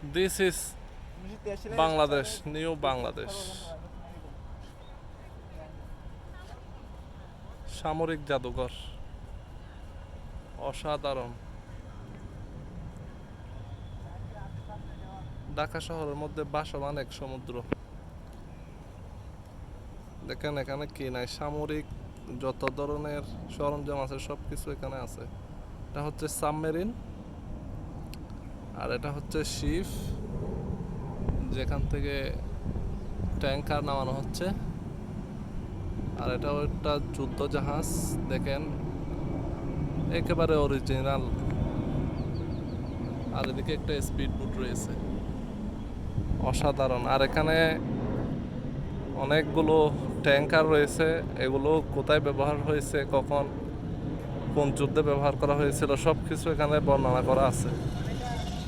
This is Bangladesh, new Bangladesh. সামরিক জাদুঘর অসাধারণ। ঢাকা শহরের মধ্যে ভাসমান এক সমুদ্র। দেখেন এখানে কি নাই, সামরিক যত ধরনের সরঞ্জাম আছে সবকিছু এখানে আছে। এটা হচ্ছে সাবমেরিন, আর এটা হচ্ছে শিপ, যেখান থেকে ট্যাঙ্কার নামানো হচ্ছে। আর এটাও একটা যুদ্ধ জাহাজ, দেখেন একেবারে অরিজিনাল। আর এদিকে একটা স্পিড বোট রয়েছে, অসাধারণ। আর এখানে অনেকগুলো ট্যাঙ্কার রয়েছে, এগুলো কোথায় ব্যবহার হয়েছে, কখন কোন যুদ্ধে ব্যবহার করা হয়েছিল সব কিছু এখানে বর্ণনা করা আছে।